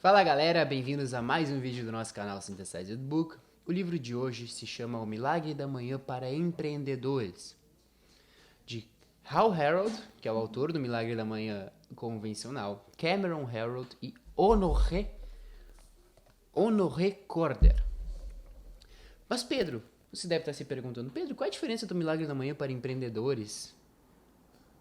Fala galera, bem-vindos a mais um vídeo do nosso canal Synthesized Book. O livro de hoje se chama O Milagre da Manhã para Empreendedores, de Hal Herold, que é o autor do Milagre da Manhã convencional, Cameron Herold e Honoré Corder. Mas Pedro, você deve estar se perguntando, Pedro, qual é a diferença do Milagre da Manhã para Empreendedores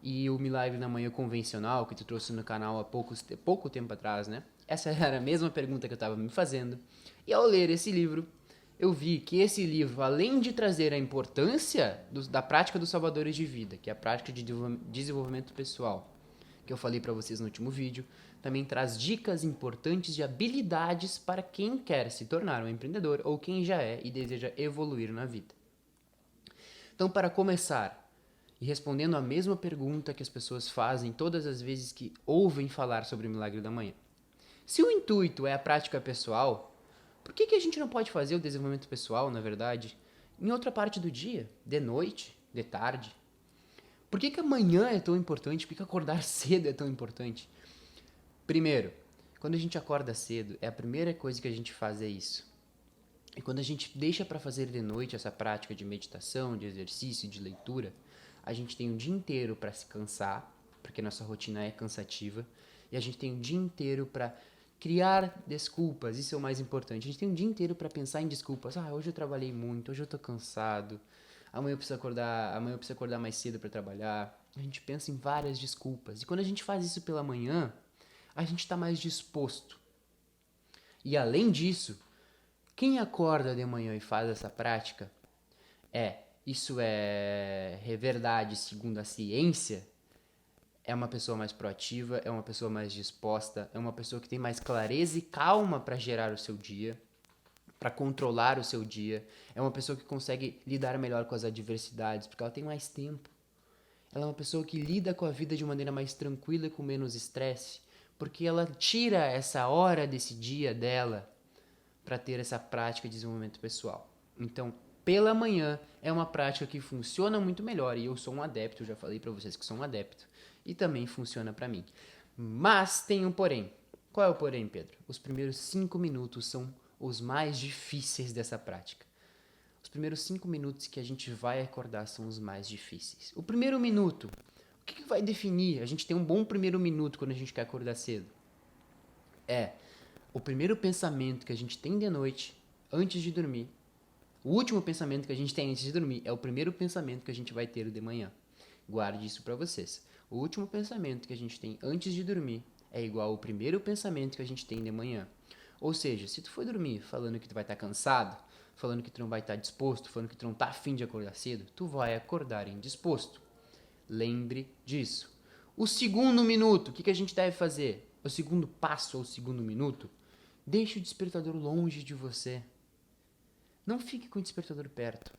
e o Milagre da Manhã convencional que tu trouxe no canal há pouco tempo atrás, né? Essa era a mesma pergunta que eu estava me fazendo. E ao ler esse livro, eu vi que esse livro, além de trazer a importância da prática dos salvadores de vida, que é a prática de desenvolvimento pessoal, que eu falei para vocês no último vídeo, também traz dicas importantes de habilidades para quem quer se tornar um empreendedor ou quem já é e deseja evoluir na vida. Então, para começar, e respondendo a mesma pergunta que as pessoas fazem todas as vezes que ouvem falar sobre o Milagre da Manhã. Se o intuito é a prática pessoal, por que a gente não pode fazer o desenvolvimento pessoal, na verdade, em outra parte do dia? De noite? De tarde? Por que amanhã é tão importante? Por que acordar cedo é tão importante? Primeiro, quando a gente acorda cedo, a primeira coisa que a gente faz é isso. E quando a gente deixa para fazer de noite essa prática de meditação, de exercício, de leitura, a gente tem o dia inteiro para se cansar, porque nossa rotina é cansativa, e a gente tem o dia inteiro para criar desculpas, isso é o mais importante. A gente tem um dia inteiro para pensar em desculpas. Hoje eu trabalhei muito, hoje eu tô cansado, amanhã eu preciso acordar mais cedo para trabalhar. A gente pensa em várias desculpas. E quando a gente faz isso pela manhã, a gente está mais disposto. E além disso, quem acorda de manhã e faz essa prática, isso é verdade segundo a ciência, é uma pessoa mais proativa, é uma pessoa mais disposta, é uma pessoa que tem mais clareza e calma para gerar o seu dia, para controlar o seu dia, é uma pessoa que consegue lidar melhor com as adversidades, porque ela tem mais tempo. Ela é uma pessoa que lida com a vida de maneira mais tranquila e com menos estresse, porque ela tira essa hora desse dia dela para ter essa prática de desenvolvimento pessoal. Então, pela manhã é uma prática que funciona muito melhor e eu sou um adepto, eu já falei para vocês que sou um adepto e também funciona para mim. Mas tem um porém. Qual é o porém, Pedro? Os primeiros 5 minutos são os mais difíceis dessa prática. Os primeiros 5 minutos que a gente vai acordar são os mais difíceis. O primeiro minuto, o que vai definir? A gente tem um bom primeiro minuto quando a gente quer acordar cedo. O primeiro pensamento que a gente tem de noite, antes de dormir, o último pensamento que a gente tem antes de dormir é o primeiro pensamento que a gente vai ter de manhã. Guarde isso para vocês. O último pensamento que a gente tem antes de dormir é igual ao primeiro pensamento que a gente tem de manhã. Ou seja, se tu for dormir falando que tu vai estar cansado, falando que tu não vai estar disposto, falando que tu não está afim de acordar cedo, tu vai acordar indisposto. Lembre disso. O segundo minuto, o que a gente deve fazer? O segundo passo ou o segundo minuto? Deixe o despertador longe de você. Não fique com o despertador perto.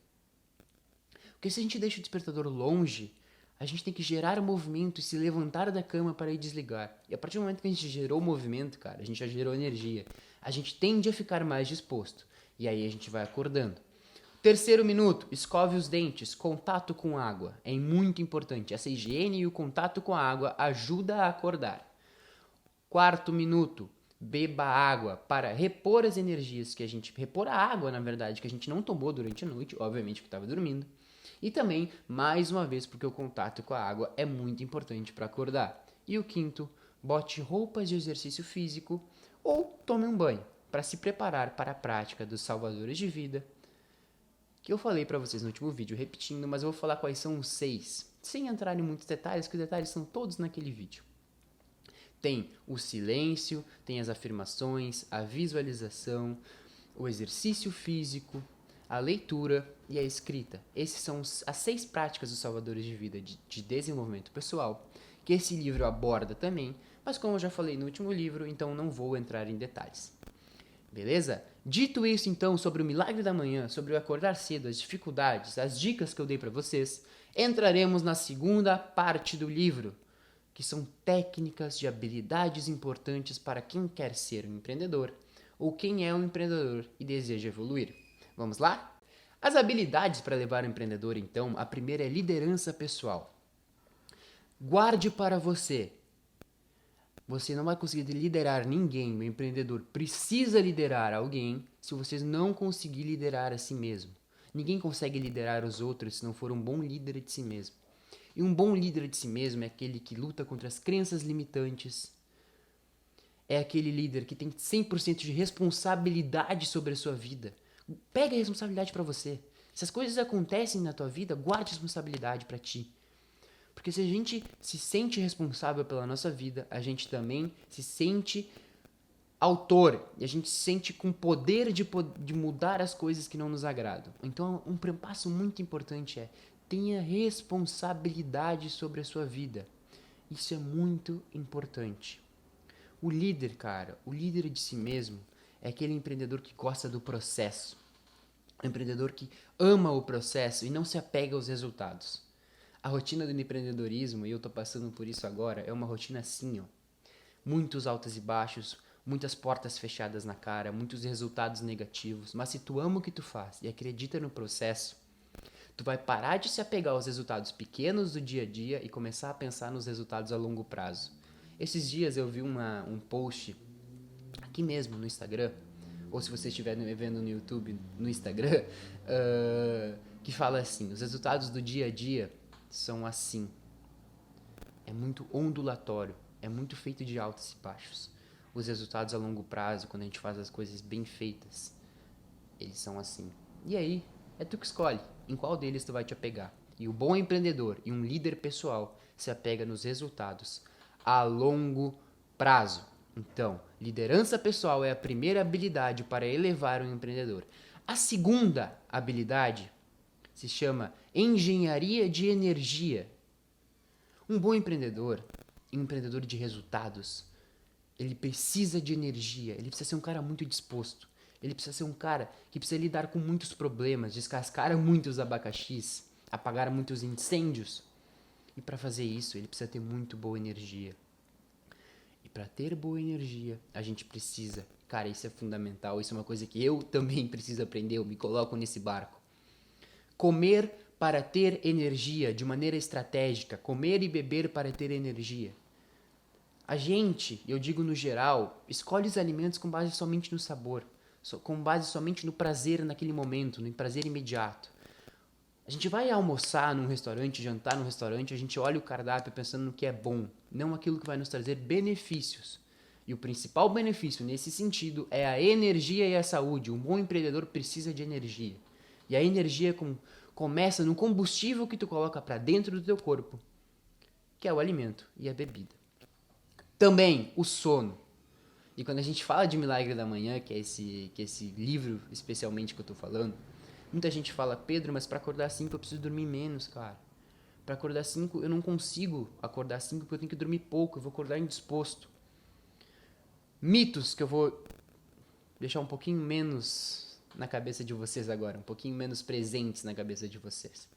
Porque se a gente deixa o despertador longe, a gente tem que gerar movimento e se levantar da cama para ir desligar. E a partir do momento que a gente gerou movimento, cara, a gente já gerou energia. A gente tende a ficar mais disposto. E aí a gente vai acordando. Terceiro minuto, escove os dentes, contato com água. É muito importante. Essa higiene e o contato com a água ajuda a acordar. Quarto minuto, beba água para repor as energias que a gente... Repor a água, na verdade, que a gente não tomou durante a noite, obviamente que estava dormindo. E também, mais uma vez, porque o contato com a água é muito importante para acordar. E o quinto, bote roupas de exercício físico ou tome um banho para se preparar para a prática dos salvadores de vida, que eu falei para vocês no último vídeo, repetindo, mas eu vou falar quais são os 6, sem entrar em muitos detalhes, que os detalhes são todos naquele vídeo. Tem o silêncio, tem as afirmações, a visualização, o exercício físico, a leitura e a escrita. Esses são as 6 práticas dos salvadores de vida de desenvolvimento pessoal, que esse livro aborda também, mas como eu já falei no último livro, então não vou entrar em detalhes. Beleza? Dito isso, então, sobre o milagre da manhã, sobre o acordar cedo, as dificuldades, as dicas que eu dei para vocês, entraremos na segunda parte do livro, que são técnicas de habilidades importantes para quem quer ser um empreendedor ou quem é um empreendedor e deseja evoluir. Vamos lá? As habilidades para levar o empreendedor, então, a primeira é liderança pessoal. Guarde para você Você não vai conseguir liderar ninguém. O empreendedor precisa liderar alguém se você não conseguir liderar a si mesmo. Ninguém consegue liderar os outros se não for um bom líder de si mesmo. E um bom líder de si mesmo é aquele que luta contra as crenças limitantes. É aquele líder que tem 100% de responsabilidade sobre a sua vida. Pega a responsabilidade para você. Se as coisas acontecem na tua vida, guarde a responsabilidade para ti. Porque se a gente se sente responsável pela nossa vida, a gente também se sente autor. E a gente se sente com poder de mudar as coisas que não nos agradam. Então, um passo muito importante é: tenha responsabilidade sobre a sua vida. Isso é muito importante. O líder, cara, o líder de si mesmo é aquele empreendedor que gosta do processo. O empreendedor que ama o processo e não se apega aos resultados. A rotina do empreendedorismo, e eu tô passando por isso agora, é uma rotina assim, ó. Muitos altos e baixos, muitas portas fechadas na cara, muitos resultados negativos. Mas se tu ama o que tu faz e acredita no processo, tu vai parar de se apegar aos resultados pequenos do dia a dia e começar a pensar nos resultados a longo prazo. Esses dias eu vi um post aqui mesmo no Instagram, ou se você estiver vendo no YouTube, no Instagram, que fala assim: os resultados do dia a dia são assim. É muito ondulatório, é muito feito de altos e baixos. Os resultados a longo prazo, quando a gente faz as coisas bem feitas, eles são assim. E aí, é tu que escolhe em qual deles tu vai te apegar. E o bom empreendedor e um líder pessoal se apega nos resultados a longo prazo. Então, liderança pessoal é a primeira habilidade para elevar um empreendedor. A segunda habilidade se chama engenharia de energia. Um bom empreendedor, um empreendedor de resultados, ele precisa de energia, ele precisa ser um cara muito disposto. Ele precisa ser um cara que precisa lidar com muitos problemas, descascar muitos abacaxis, apagar muitos incêndios. E para fazer isso, ele precisa ter muito boa energia. E para ter boa energia, a gente precisa, cara, isso é fundamental, isso é uma coisa que eu também preciso aprender, eu me coloco nesse barco. Comer para ter energia de maneira estratégica, comer e beber para ter energia. A gente, eu digo no geral, escolhe os alimentos com base somente no sabor, com base somente no prazer naquele momento, no prazer imediato. A gente vai almoçar num restaurante, jantar num restaurante, a gente olha o cardápio pensando no que é bom, não aquilo que vai nos trazer benefícios. E o principal benefício nesse sentido é a energia e a saúde. Um bom empreendedor precisa de energia. E a energia começa no combustível que tu coloca para dentro do teu corpo, que é o alimento e a bebida. Também o sono. E quando a gente fala de Milagre da Manhã, que é esse livro especialmente que eu tô falando, muita gente fala: Pedro, mas para acordar 5 eu preciso dormir menos, cara. Para acordar 5 eu não consigo acordar 5 porque eu tenho que dormir pouco, eu vou acordar indisposto. Mitos que eu vou deixar um pouquinho menos na cabeça de vocês agora, um pouquinho menos presentes na cabeça de vocês.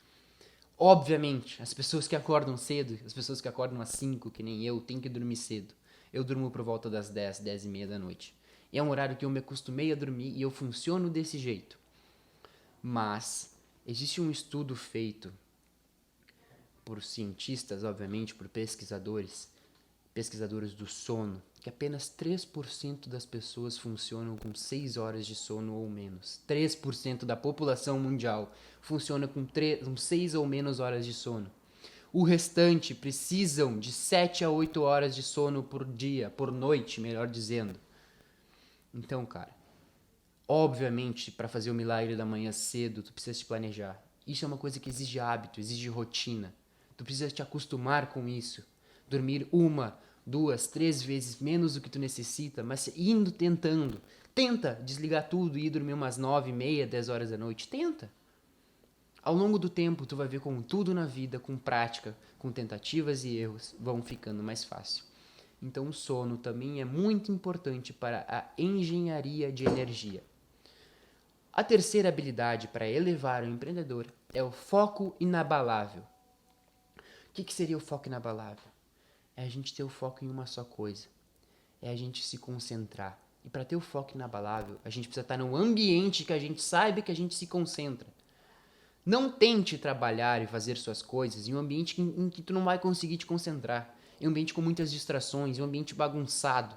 Obviamente, as pessoas que acordam cedo, as pessoas que acordam às 5, que nem eu, têm que dormir cedo. Eu durmo por volta das 10, 10 e meia da noite. E é um horário que eu me acostumei a dormir e eu funciono desse jeito. Mas existe um estudo feito por cientistas, obviamente, por pesquisadores do sono, que apenas 3% das pessoas funcionam com 6 horas de sono ou menos. 3% da população mundial funciona com 6 ou menos horas de sono. O restante precisam de 7 a 8 horas de sono por dia, por noite, melhor dizendo. Então, cara, obviamente, para fazer o milagre da manhã cedo, tu precisa te planejar. Isso é uma coisa que exige hábito, exige rotina. Tu precisa te acostumar com isso. Dormir 1, 2, 3 vezes menos do que tu necessita, mas indo tentando. Tenta desligar tudo e ir dormir umas 9, meia, 10 horas da noite. Tenta. Ao longo do tempo, tu vai ver como tudo na vida, com prática, com tentativas e erros, vão ficando mais fácil. Então, o sono também é muito importante para a engenharia de energia. A terceira habilidade para elevar o empreendedor é o foco inabalável. O que seria o foco inabalável? É a gente ter o foco em uma só coisa. É a gente se concentrar. E para ter o foco inabalável, a gente precisa estar num ambiente que a gente saiba que a gente se concentra. Não tente trabalhar e fazer suas coisas em um ambiente em que tu não vai conseguir te concentrar, em um ambiente com muitas distrações, em um ambiente bagunçado,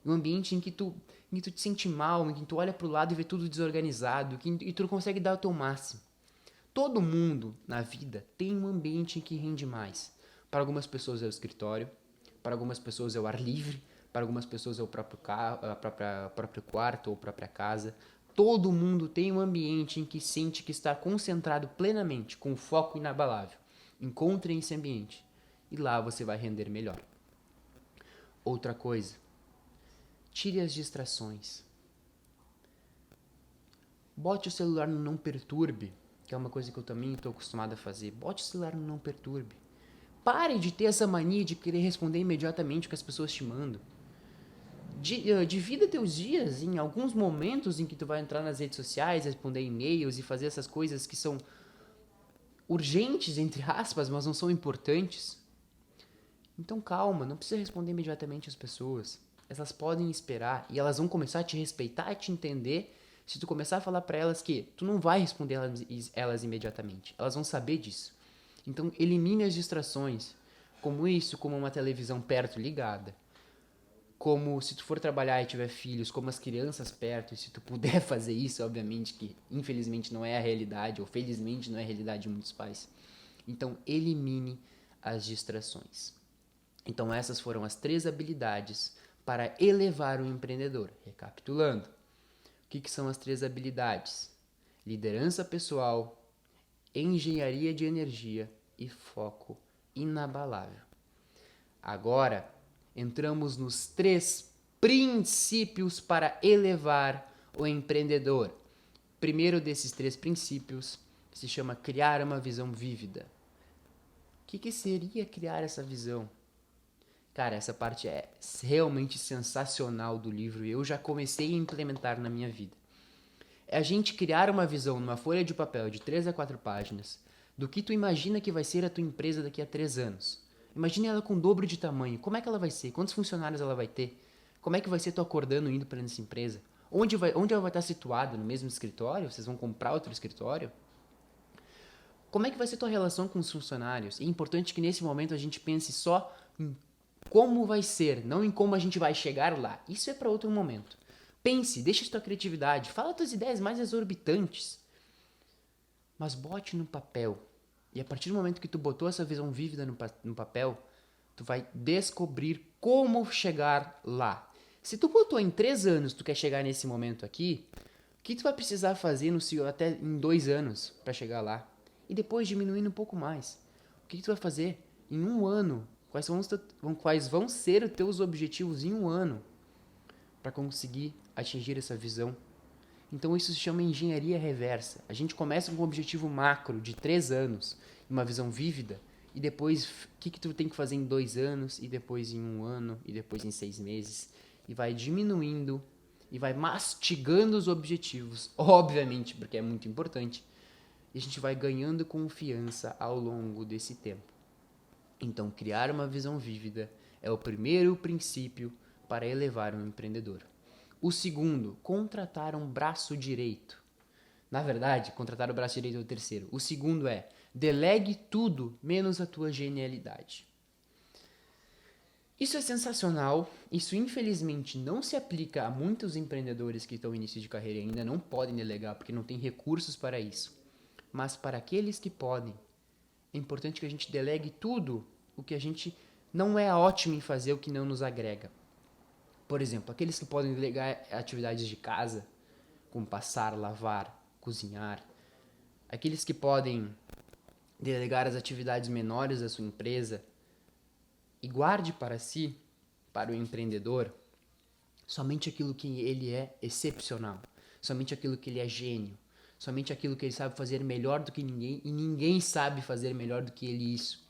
em um ambiente em que tu te sente mal, em que tu olha pro lado e vê tudo desorganizado, e tu não consegue dar o teu máximo. Todo mundo na vida tem um ambiente em que rende mais. Para algumas pessoas é o escritório, para algumas pessoas é o ar livre, para algumas pessoas é o próprio carro, próprio quarto ou própria casa. Todo mundo tem um ambiente em que sente que está concentrado plenamente, com foco inabalável. Encontre esse ambiente e lá você vai render melhor. Outra coisa, tire as distrações. Bote o celular no não perturbe, que é uma coisa que eu também estou acostumado a fazer. Bote o celular no não perturbe. Pare de ter essa mania de querer responder imediatamente o que as pessoas te mandam. Divida teus dias em alguns momentos em que tu vai entrar nas redes sociais, responder e-mails e fazer essas coisas que são urgentes, entre aspas, mas não são importantes. Então calma, não precisa responder imediatamente as pessoas. Elas podem esperar e elas vão começar a te respeitar e te entender se tu começar a falar para elas que tu não vai responder elas imediatamente. Elas vão saber disso. Então elimine as distrações, como isso, como uma televisão perto ligada. Como se tu for trabalhar e tiver filhos, como as crianças perto, e se tu puder fazer isso, obviamente que infelizmente não é a realidade, ou felizmente não é a realidade de muitos pais. Então elimine as distrações. Então essas foram as 3 habilidades para elevar o empreendedor. Recapitulando, o que são as 3 habilidades? Liderança pessoal, engenharia de energia e foco inabalável. Agora, entramos nos 3 princípios para elevar o empreendedor. Primeiro desses 3 princípios se chama criar uma visão vívida. O que seria criar essa visão? Cara, essa parte é realmente sensacional do livro e eu já comecei a implementar na minha vida. É a gente criar uma visão numa folha de papel de 3 a 4 páginas do que tu imagina que vai ser a tua empresa daqui a 3 anos. Imagine ela com o dobro de tamanho. Como é que ela vai ser? Quantos funcionários ela vai ter? Como é que vai ser tu acordando indo para essa empresa? Onde ela vai estar situada? No mesmo escritório? Vocês vão comprar outro escritório? Como é que vai ser tua relação com os funcionários? É importante que nesse momento a gente pense só em como vai ser, não em como a gente vai chegar lá. Isso é para outro momento. Pense, deixa a tua criatividade, fala tuas ideias mais exorbitantes, mas bote no papel. E a partir do momento que tu botou essa visão vívida no papel, tu vai descobrir como chegar lá. Se tu botou em 3 anos, tu quer chegar nesse momento aqui, o que tu vai precisar fazer até em 2 anos para chegar lá? E depois diminuindo um pouco mais. O que tu vai fazer em 1 ano? Quais vão ser os teus objetivos em 1 ano para conseguir atingir essa visão? Então isso se chama engenharia reversa. A gente começa com um objetivo macro de 3 anos, uma visão vívida, e depois o que tu tem que fazer em 2 anos, e depois em 1 ano, e depois em 6 meses, e vai diminuindo, e vai mastigando os objetivos, obviamente, porque é muito importante, e a gente vai ganhando confiança ao longo desse tempo. Então, criar uma visão vívida é o primeiro princípio para elevar um empreendedor. O segundo, contratar um braço direito. Na verdade, contratar o braço direito é o terceiro. O segundo é, delegue tudo menos a tua genialidade. Isso é sensacional. Isso, infelizmente, não se aplica a muitos empreendedores que estão no início de carreira e ainda não podem delegar porque não tem recursos para isso. Mas para aqueles que podem, é importante que a gente delegue tudo o que a gente não é ótimo em fazer, o que não nos agrega. Por exemplo, aqueles que podem delegar atividades de casa, como passar, lavar, cozinhar. Aqueles que podem delegar as atividades menores da sua empresa e guarde para si, para o empreendedor, somente aquilo que ele é excepcional, somente aquilo que ele é gênio, somente aquilo que ele sabe fazer melhor do que ninguém e ninguém sabe fazer melhor do que ele isso.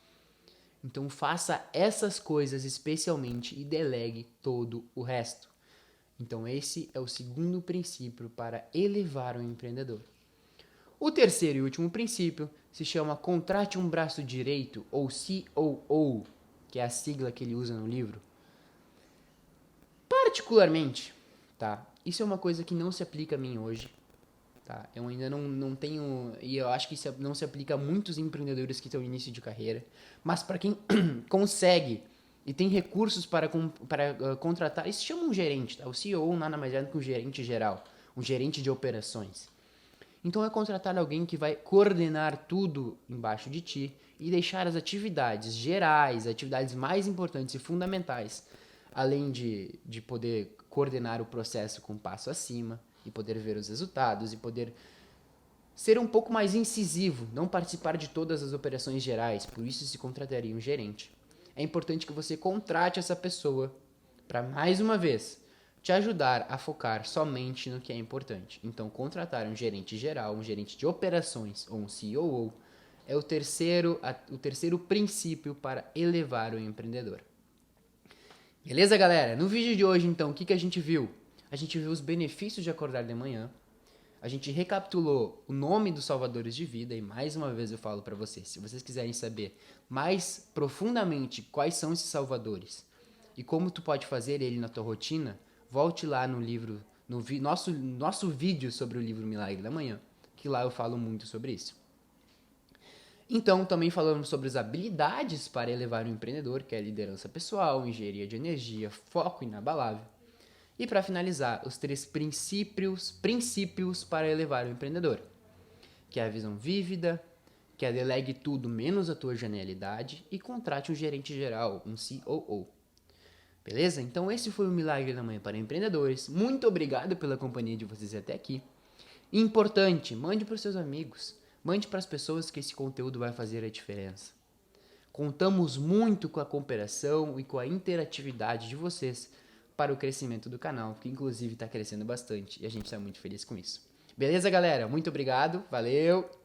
Então faça essas coisas especialmente e delegue todo o resto. Então esse é o segundo princípio para elevar o empreendedor. O terceiro e último princípio se chama contrate um braço direito ou COO, que é a sigla que ele usa no livro. Particularmente, tá? Isso é uma coisa que não se aplica a mim hoje. Tá? Eu ainda não tenho, e eu acho que isso não se aplica a muitos empreendedores que estão no início de carreira, mas para quem consegue e tem recursos para contratar. Isso chama um gerente, tá? O CEO nada mais é do que um gerente geral, um gerente de operações. Então é contratar alguém que vai coordenar tudo embaixo de ti e deixar as atividades gerais, atividades mais importantes e fundamentais, além de poder coordenar o processo com um passo acima e poder ver os resultados e poder ser um pouco mais incisivo, não participar de todas as operações gerais, por isso se contrataria um gerente. É importante que você contrate essa pessoa para, mais uma vez, te ajudar a focar somente no que é importante. Então, contratar um gerente geral, um gerente de operações ou um COO é o terceiro princípio para elevar o empreendedor. Beleza, galera? No vídeo de hoje, então, o que a gente viu? A gente viu os benefícios de acordar de manhã. A gente recapitulou o nome dos salvadores de vida e mais uma vez eu falo para vocês, se vocês quiserem saber mais profundamente quais são esses salvadores e como tu pode fazer ele na tua rotina, volte lá no livro, nosso vídeo sobre o livro Milagre da Manhã, que lá eu falo muito sobre isso. Então, também falamos sobre as habilidades para elevar o empreendedor, que é a liderança pessoal, engenharia de energia, foco inabalável. E para finalizar, os 3 princípios para elevar o empreendedor, que é a visão vívida, que é delegue tudo menos a tua genialidade e contrate um gerente geral, um COO. Beleza? Então esse foi o Milagre da Manhã para empreendedores. Muito obrigado pela companhia de vocês até aqui. Importante, mande para os seus amigos, mande para as pessoas que esse conteúdo vai fazer a diferença. Contamos muito com a cooperação e com a interatividade de vocês para o crescimento do canal, que inclusive está crescendo bastante e a gente está muito feliz com isso. Beleza, galera? Muito obrigado, valeu!